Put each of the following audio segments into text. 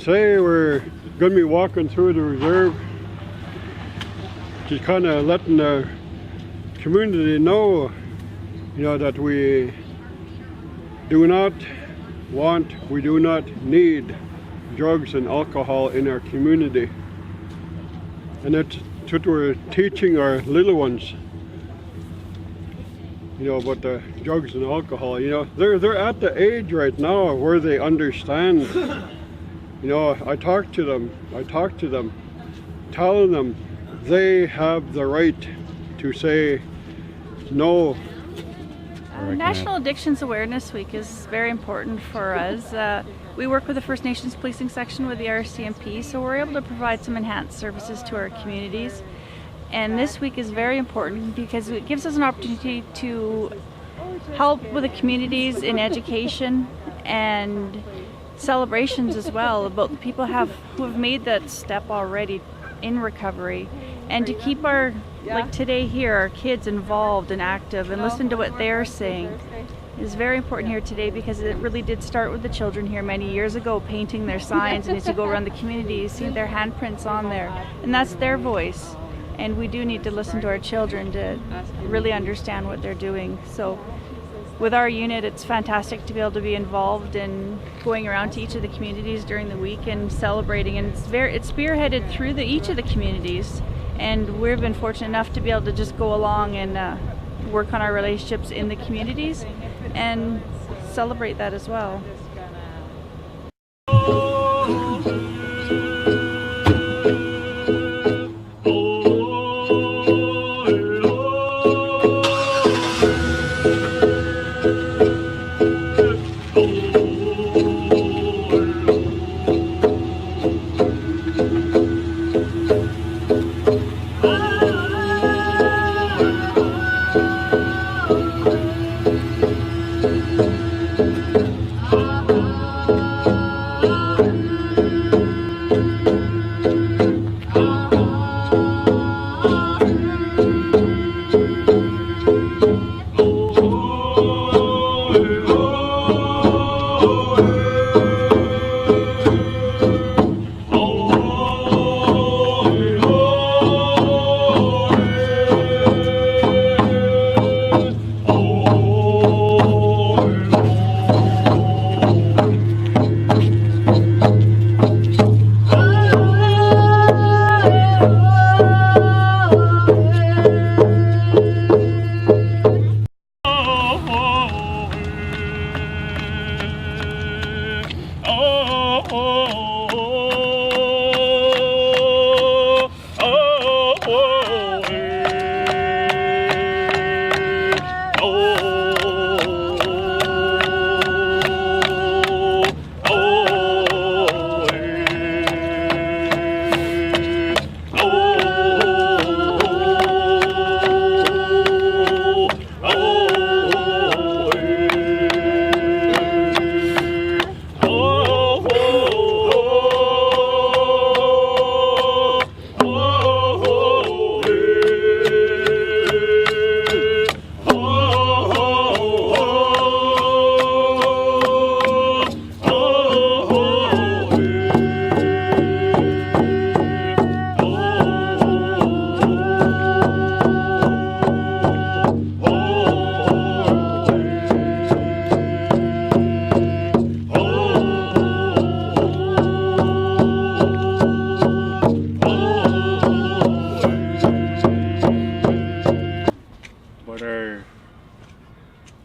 Today we're going to be walking through the reserve, just kind of letting the community know, that we do not want, we do not need drugs and alcohol in our community. And that's what we're teaching our little ones, about the drugs and alcohol. They're at the age right now where they understand. I talk to them, telling them they have the right to say no. National Addictions Awareness Week is very important for us. We work with the First Nations policing section with the RCMP, so we're able to provide some enhanced services to our communities. And this week is very important because it gives us an opportunity to help with the communities in education and celebrations as well about the people who have made that step already in recovery, and to keep our, like today here, our kids involved and active and listen to what they're saying is very important here today, because it really did start with the children here many years ago painting their signs, and as you go around the community you see their handprints on there, and that's their voice, and we do need to listen to our children to really understand what they're doing. So with our unit, it's fantastic to be able to be involved in going around to each of the communities during the week and celebrating, and it's spearheaded through each of the communities, and we've been fortunate enough to be able to just go along and work on our relationships in the communities and celebrate that as well.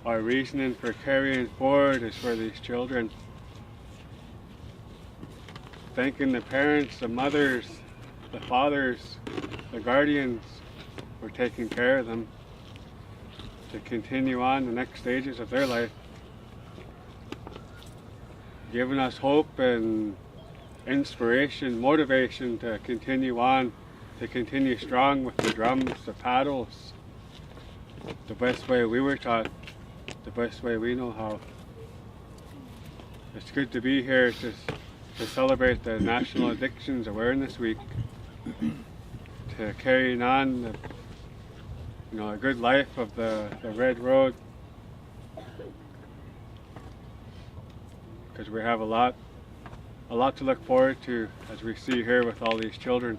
Our reasoning for carrying forward is for these children. Thanking the parents, the mothers, the fathers, the guardians for taking care of them to continue on the next stages of their life. Giving us hope and inspiration, motivation to continue on, to continue strong with the drums, the paddles, the best way we were taught, the best way we know how. It's good to be here to celebrate the National Addictions Awareness Week, to carrying on a good life of the Red Road, because we have a lot a lot to look forward to, as we see here with all these children.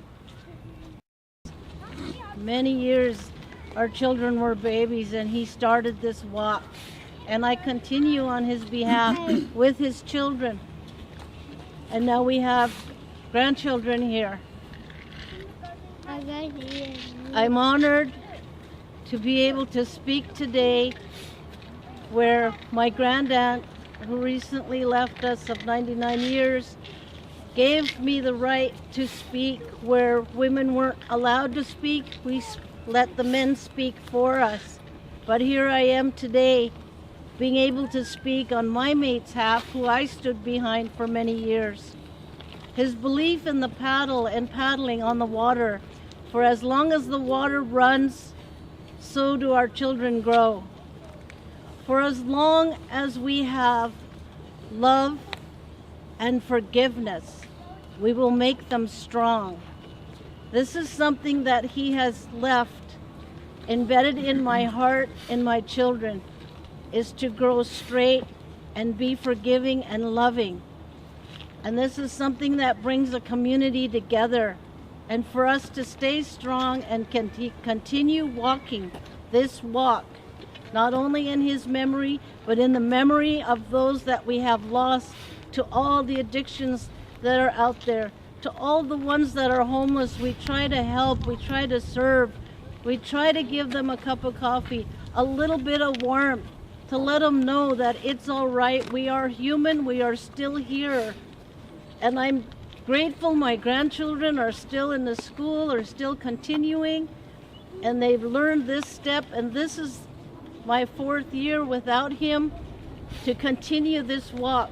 Many years our children were babies and he started this walk, and I continue on his behalf with his children. And now we have grandchildren here. I'm honored to be able to speak today where my grandaunt, who recently left us of 99 years, gave me the right to speak where women weren't allowed to speak. We let the men speak for us. But here I am today, being able to speak on my mate's half, who I stood behind for many years. His belief in the paddle and paddling on the water, for as long as the water runs, so do our children grow. For as long as we have love and forgiveness, we will make them strong. This is something that he has left embedded in my heart and my children, is to grow straight and be forgiving and loving. And this is something that brings a community together. And for us to stay strong and continue walking this walk, not only in his memory, but in the memory of those that we have lost, to all the addictions that are out there, to all the ones that are homeless. We try to help, we try to serve, we try to give them a cup of coffee, a little bit of warmth, to let them know that it's all right. We are human, we are still here. And I'm grateful my grandchildren are still in the school, are still continuing, and they've learned this step, and this is my 4th year without him to continue this walk.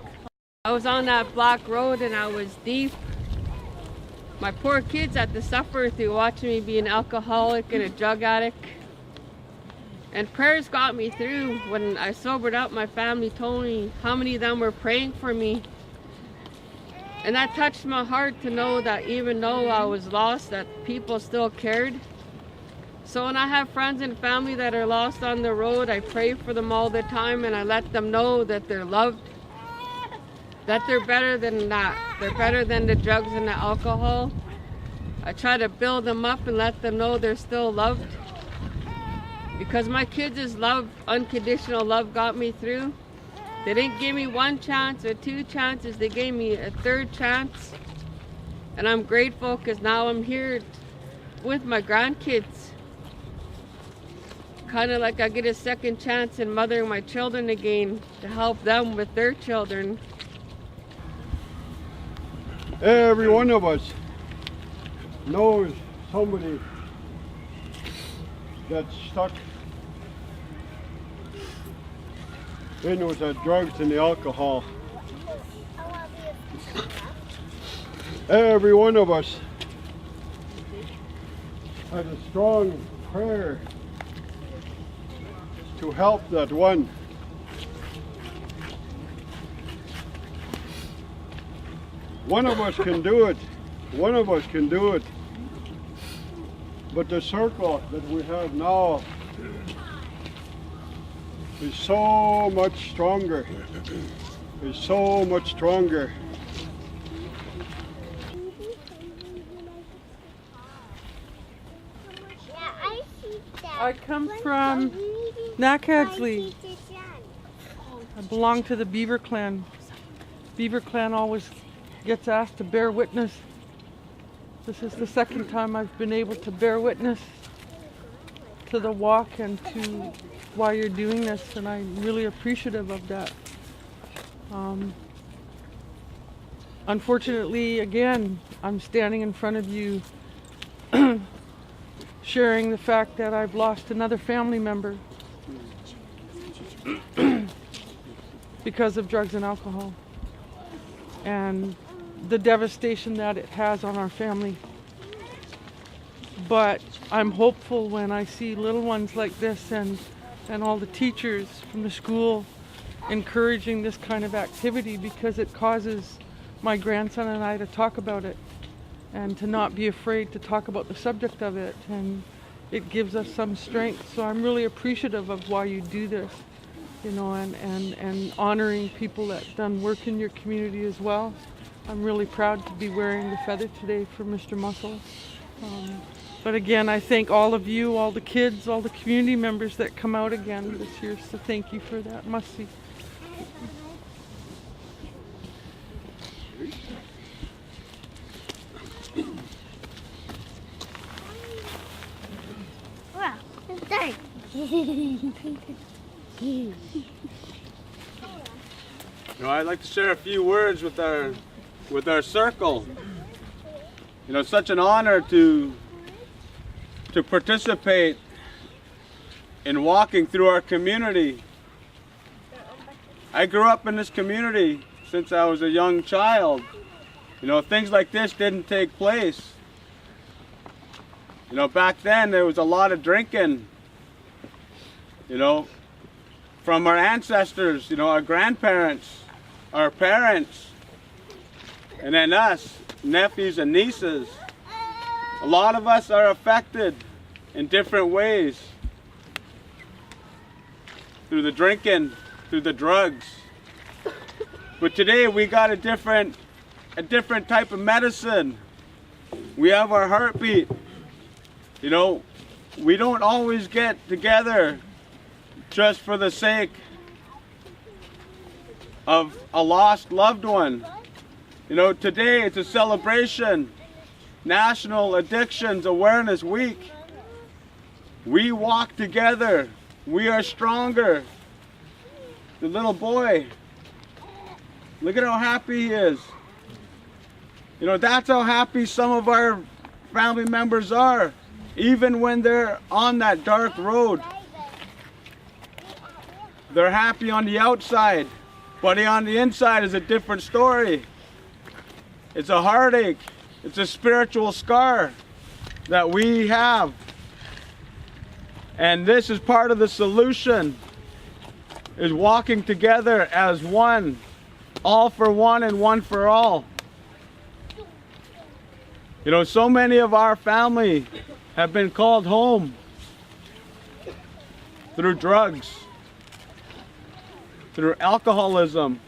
I was on that black road and I was deep. My poor kids had to suffer through watching me be an alcoholic and a drug addict. And prayers got me through. When I sobered up, my family told me how many of them were praying for me. And that touched my heart to know that even though I was lost, that people still cared. So when I have friends and family that are lost on the road, I pray for them all the time, and I let them know that they're loved, that they're better than that. They're better than the drugs and the alcohol. I try to build them up and let them know they're still loved. Because my kids' love, unconditional love, got me through. They didn't give me 1 chance or 2 chances, they gave me a 3rd chance. And I'm grateful because now I'm here with my grandkids. Kind of like I get a 2nd chance in mothering my children again to help them with their children. Every one of us knows somebody that's stuck in with the drugs and the alcohol. Every one of us has a strong prayer to help that one. One of us can do it. One of us can do it. But the circle that we have now is so much stronger. Is so much stronger. I come from Nakadsley. I belong to the Beaver Clan. Beaver Clan always gets asked to bear witness. This is the 2nd time I've been able to bear witness to the walk and to why you're doing this, and I'm really appreciative of that. Unfortunately, again, I'm standing in front of you sharing the fact that I've lost another family member because of drugs and alcohol, and the devastation that it has on our family. But I'm hopeful when I see little ones like this and all the teachers from the school encouraging this kind of activity, because it causes my grandson and I to talk about it and to not be afraid to talk about the subject of it, and it gives us some strength. So I'm really appreciative of why you do this, you know, and honoring people that done work in your community as well. I'm really proud to be wearing the feather today for Mr. Muscle. But again, I thank all of you, all the kids, all the community members that come out again this year. So thank you for that. Must see. Wow, it's dark. I'd like to share a few words with our circle. It's such an honor to participate in walking through our community. I grew up in this community since I was a young child. Things like this didn't take place. Back then there was a lot of drinking, from our ancestors, our grandparents, our parents, and then us, nephews and nieces. A lot of us are affected in different ways. Through the drinking, through the drugs. But today we got a different type of medicine. We have our heartbeat. We don't always get together just for the sake of a lost loved one. Today it's a celebration. National Addictions Awareness Week. We walk together. We are stronger. The little boy, look at how happy he is. That's how happy some of our family members are, even when they're on that dark road. They're happy on the outside, but on the inside is a different story. It's a heartache. It's a spiritual scar that we have. And this is part of the solution, is walking together as one, all for one and one for all. So many of our family have been called home through drugs, through alcoholism.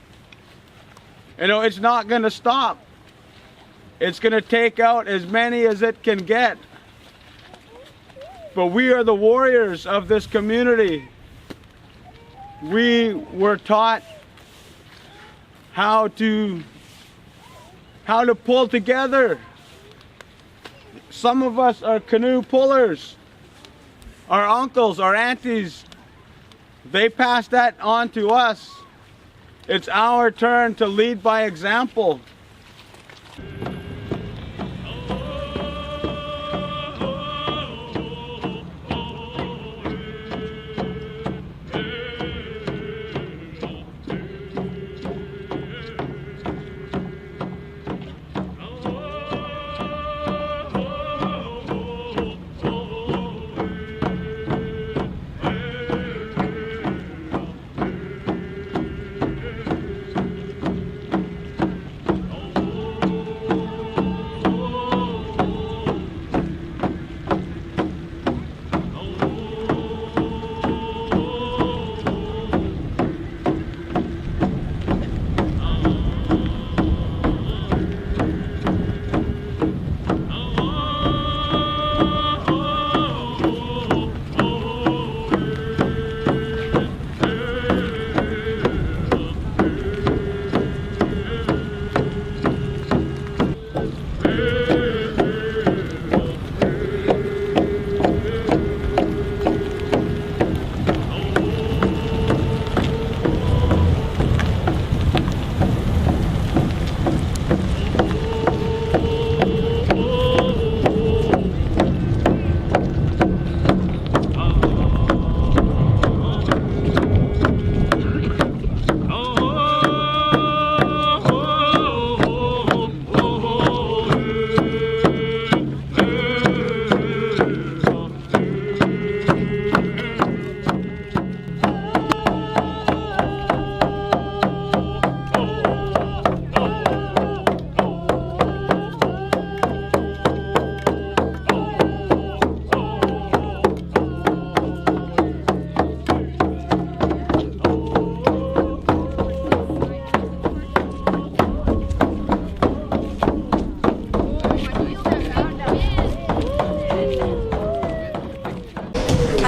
It's not going to stop. It's going to take out as many as it can get. But we are the warriors of this community. We were taught how to pull together. Some of us are canoe pullers. Our uncles, our aunties, they passed that on to us. It's our turn to lead by example.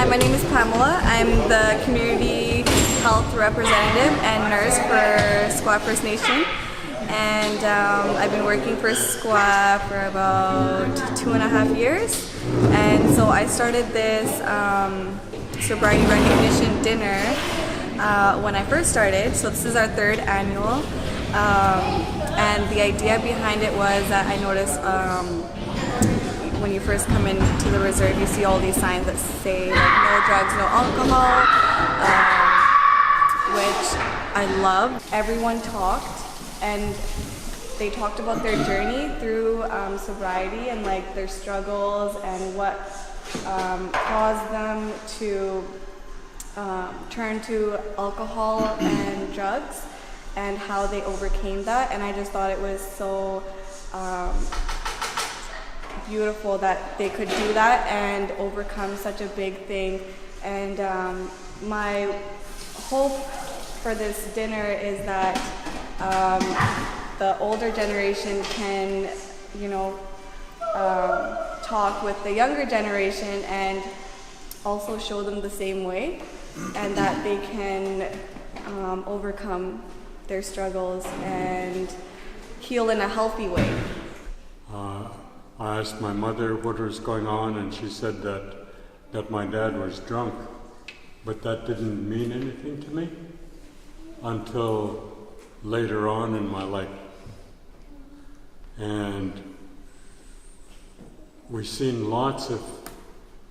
Hi, my name is Pamela. I'm the community health representative and nurse for Skwah First Nation. And I've been working for Skwah for about 2.5 years. And so I started this sobriety recognition dinner when I first started. So this is our 3rd annual. And the idea behind it was that I noticed when you first come into the reserve, you see all these signs that say like, no drugs, no alcohol, which I love. Everyone talked, and they talked about their journey through sobriety and like their struggles and what caused them to turn to alcohol and drugs and how they overcame that. And I just thought it was so beautiful that they could do that and overcome such a big thing. And my hope for this dinner is that the older generation can, talk with the younger generation and also show them the same way, and that they can overcome their struggles and heal in a healthy way. I asked my mother what was going on, and she said that my dad was drunk, but that didn't mean anything to me until later on in my life. And we've seen lots of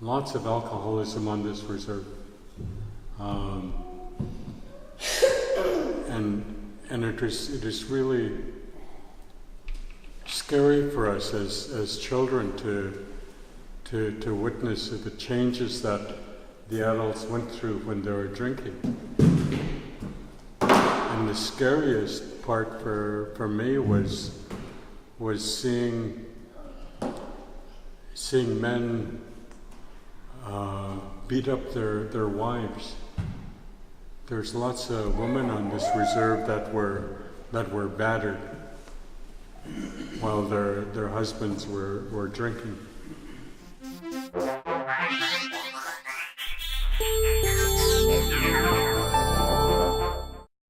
alcoholism on this reserve, and it is really scary for us as children to witness the changes that the adults went through when they were drinking. And the scariest part for me was seeing men beat up their wives. There's lots of women on this reserve that were battered while their husbands were drinking.